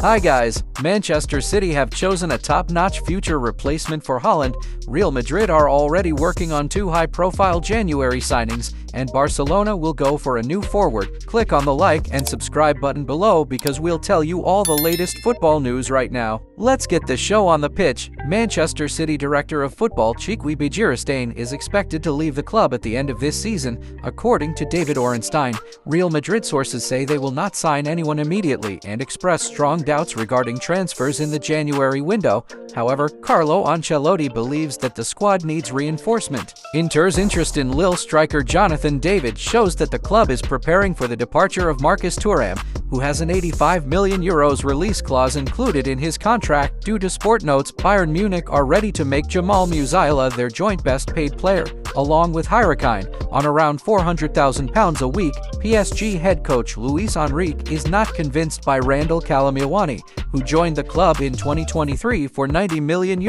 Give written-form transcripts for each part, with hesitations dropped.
Hi guys, Manchester City have chosen a top-notch future replacement for Haaland, Real Madrid are already working on two high-profile January signings, and Barcelona will go for a new forward. Click on the like and subscribe button below because we'll tell you all the latest football news right now. Let's get the show on the pitch. Manchester City Director of Football Chikwi Begiristain is expected to leave the club at the end of this season, according to David Ornstein. Real Madrid sources say they will not sign anyone immediately and express strong doubts regarding transfers in the January window. However, Carlo Ancelotti believes that the squad needs reinforcement. Inter's interest in Lille striker Jonathan David shows that the club is preparing for the departure of Marcus Thuram, who has an €85 million release clause included in his contract. Due to Sport Notes, Bayern Munich are ready to make Jamal Musiala their joint best-paid player, along with Hurricane, on around £400,000 a week. PSG head coach Luis Enrique is not convinced by Randal Kalamiwani, who joined the club in 2023 for €90 million.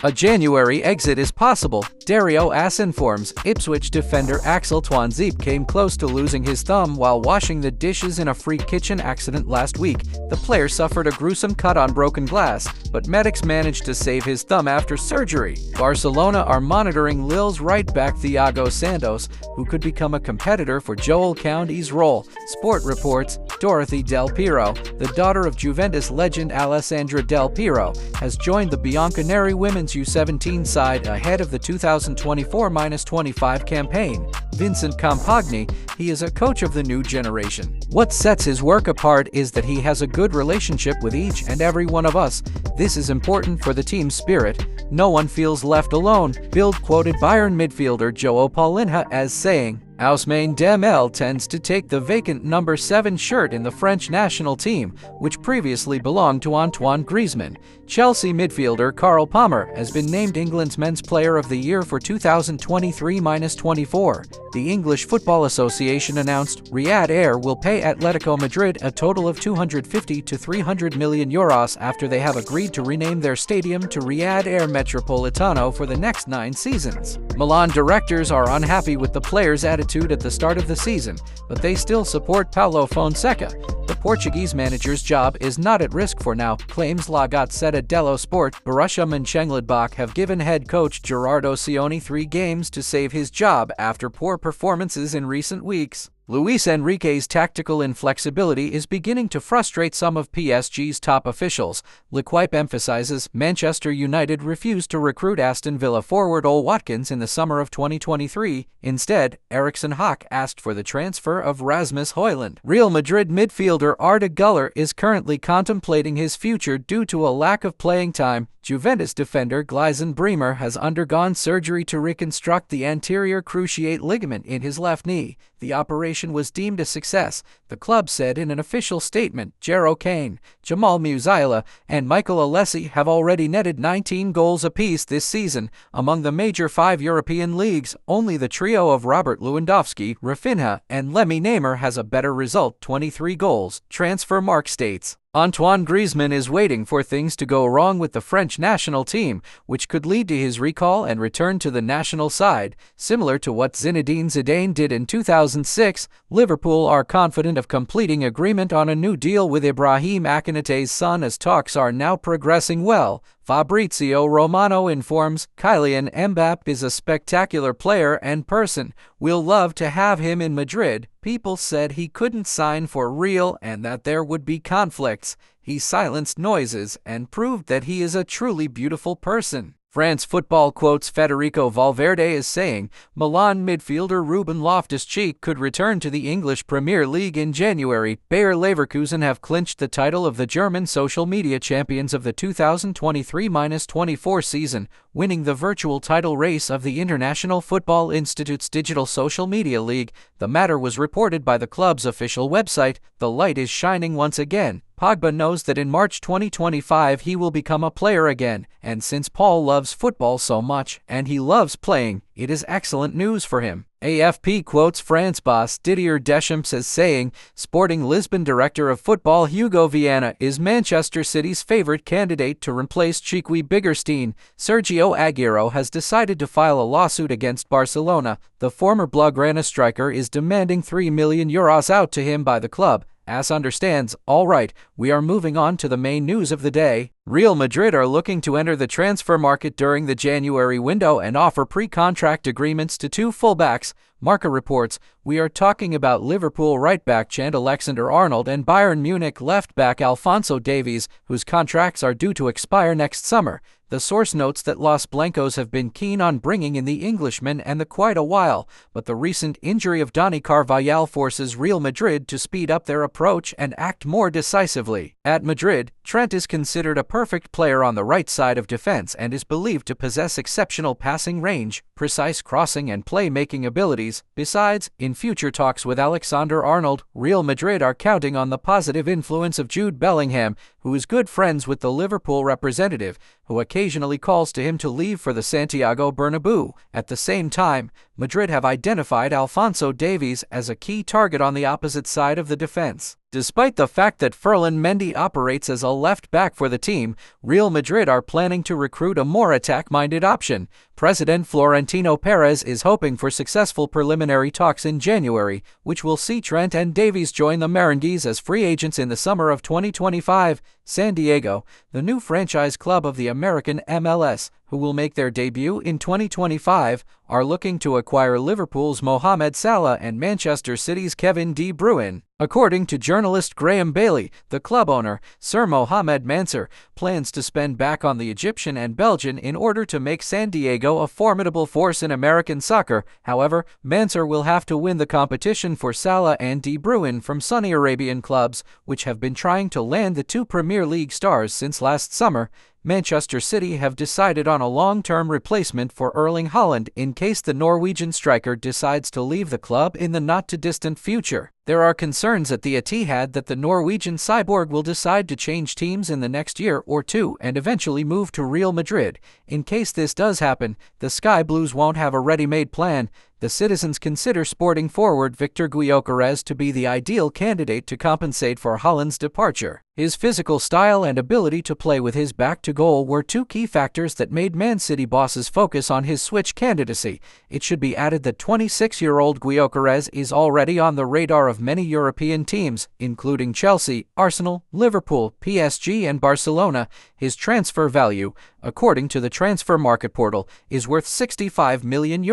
A January exit is possible, Dario As informs. Ipswich defender Axel Tuanzebe came close to losing his thumb while washing the dishes in a freak kitchen accident last week. The player suffered a gruesome cut on broken glass, but medics managed to save his thumb after surgery. Barcelona are monitoring Lille's right-back Thiago Santos, who could become a competitor for Joel Kounde's role. Sport reports Dorothy Del Piero, the daughter of Juventus legend Alessandra Del Piero, has joined the Bianconeri women's U17 side ahead of the 2024-25 campaign. Vincent Compagni, he is a coach of the new generation. What sets his work apart is that he has a good relationship with each and every one of us. This is important for the team's spirit. No one feels left alone. Bild quoted Bayern midfielder Joao Paulinho as saying, Ousmane Dembélé tends to take the vacant number 7 shirt in the French national team, which previously belonged to Antoine Griezmann. Chelsea midfielder Carl Palmer has been named England's Men's Player of the Year for 2023-24. The English Football Association announced Riyadh Air will pay Atletico Madrid a total of €250 to €300 million after they have agreed to rename their stadium to Riyadh Air Metropolitano for the next 9 seasons. Milan directors are unhappy with the players' attitude at the start of the season, but they still support Paulo Fonseca. The Portuguese manager's job is not at risk for now, claims La Gazzetta dello Sport. Borussia Mönchengladbach have given head coach Gerardo Sioni 3 games to save his job after poor performances in recent weeks. Luis Enrique's tactical inflexibility is beginning to frustrate some of PSG's top officials. L'Equipe emphasizes Manchester United refused to recruit Aston Villa forward Ole Watkins in the summer of 2023. Instead, Eriksson Hawk asked for the transfer of Rasmus Højlund. Real Madrid midfielder Arda Güler is currently contemplating his future due to a lack of playing time. Juventus defender Gleison Bremer has undergone surgery to reconstruct the anterior cruciate ligament in his left knee. The operation was deemed a success, the club said in an official statement. Jero Kane, Jamal Musiala, and Michael Alesi have already netted 19 goals apiece this season. Among the major 5 European leagues, only the trio of Robert Lewandowski, Rafinha, and Lemmy Neymar has a better result, 23 goals. Transfermarkt states. Antoine Griezmann is waiting for things to go wrong with the French national team, which could lead to his recall and return to the national side. Similar to what Zinedine Zidane did in 2006, Liverpool are confident of completing agreement on a new deal with Ibrahim Akonate's son as talks are now progressing well. Fabrizio Romano informs Kylian Mbappé is a spectacular player and person. We'll love to have him in Madrid. People said he couldn't sign for Real and that there would be conflicts. He silenced noises and proved that he is a truly beautiful person. France Football quotes Federico Valverde as saying Milan midfielder Ruben Loftus-Cheek could return to the English Premier League in January. Bayer Leverkusen have clinched the title of the German social media champions of the 2023-24 season, winning the virtual title race of the International Football Institute's digital social media league. The matter was reported by the club's official website. The light is shining once again. Pogba knows that in March 2025 he will become a player again, and since Paul loves football so much, and he loves playing, it is excellent news for him. AFP quotes France boss Didier Deschamps as saying, Sporting Lisbon director of football Hugo Viana is Manchester City's favorite candidate to replace Chikwi Begiristain. Sergio Aguero has decided to file a lawsuit against Barcelona. The former Blaugrana striker is demanding €3 million out to him by the club. As understands, alright, we are moving on to the main news of the day. Real Madrid are looking to enter the transfer market during the January window and offer pre-contract agreements to two fullbacks. Marca reports, we are talking about Liverpool right-back Trent Alexander-Arnold and Bayern Munich left-back Alphonso Davies, whose contracts are due to expire next summer. The source notes that Los Blancos have been keen on bringing in the Englishman and quite a while, but the recent injury of Dani Carvajal forces Real Madrid to speed up their approach and act more decisively. At Madrid, Trent is considered a perfect player on the right side of defense and is believed to possess exceptional passing range, precise crossing and play-making abilities. Besides, in future talks with Alexander-Arnold, Real Madrid are counting on the positive influence of Jude Bellingham, who is good friends with the Liverpool representative, who occasionally calls to him to leave for the Santiago Bernabeu. At the same time, Madrid have identified Alphonso Davies as a key target on the opposite side of the defense. Despite the fact that Ferland Mendy operates as a left-back for the team, Real Madrid are planning to recruit a more attack-minded option. President Florentino Perez is hoping for successful preliminary talks in January, which will see Trent and Davies join the Merengues as free agents in the summer of 2025. San Diego, the new franchise club of the American MLS, who will make their debut in 2025, are looking to acquire Liverpool's Mohamed Salah and Manchester City's Kevin De Bruyne. According to journalist Graham Bailey, the club owner, Sir Mohamed Mansour, plans to spend back on the Egyptian and Belgian in order to make San Diego a formidable force in American soccer. However, Mansour will have to win the competition for Salah and De Bruyne from Saudi Arabian clubs, which have been trying to land the two Premier League stars since last summer. Manchester City have decided on a long-term replacement for Erling Haaland in case the Norwegian striker decides to leave the club in the not-too-distant future. There are concerns at the Etihad that the Norwegian cyborg will decide to change teams in the next year or two and eventually move to Real Madrid. In case this does happen, the Sky Blues won't have a ready-made plan. The citizens consider sporting forward Victor Gyökeres to be the ideal candidate to compensate for Haaland's departure. His physical style and ability to play with his back to goal were two key factors that made Man City bosses focus on his switch candidacy. It should be added that 26-year-old Gyökeres is already on the radar of many European teams, including Chelsea, Arsenal, Liverpool, PSG and Barcelona. His transfer value, according to the transfer market portal, is worth €65 million.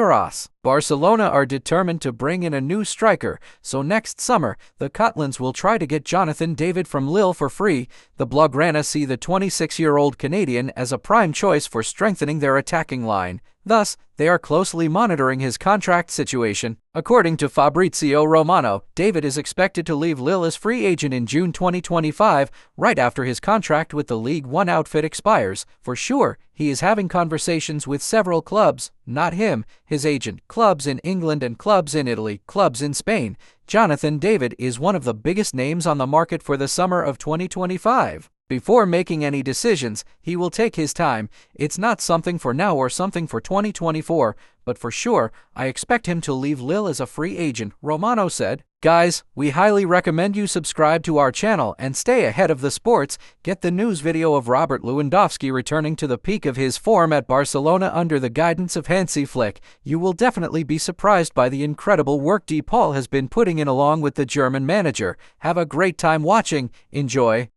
Barcelona are determined to bring in a new striker, so next summer, the Catalans will try to get Jonathan David from Lille for free. The Blaugrana see the 26-year-old Canadian as a prime choice for strengthening their attacking line. Thus, they are closely monitoring his contract situation. According to Fabrizio Romano, David is expected to leave Lille as free agent in June 2025, right after his contract with the League One outfit expires. For sure, he is having conversations with several clubs, not him, his agent, clubs in England and clubs in Italy, clubs in Spain. Jonathan David is one of the biggest names on the market for the summer of 2025. Before making any decisions, he will take his time. It's not something for now or something for 2024, but for sure, I expect him to leave Lille as a free agent, Romano said. Guys, we highly recommend you subscribe to our channel and stay ahead of the sports. Get the news video of Robert Lewandowski returning to the peak of his form at Barcelona under the guidance of Hansi Flick. You will definitely be surprised by the incredible work De Paul has been putting in along with the German manager. Have a great time watching. Enjoy.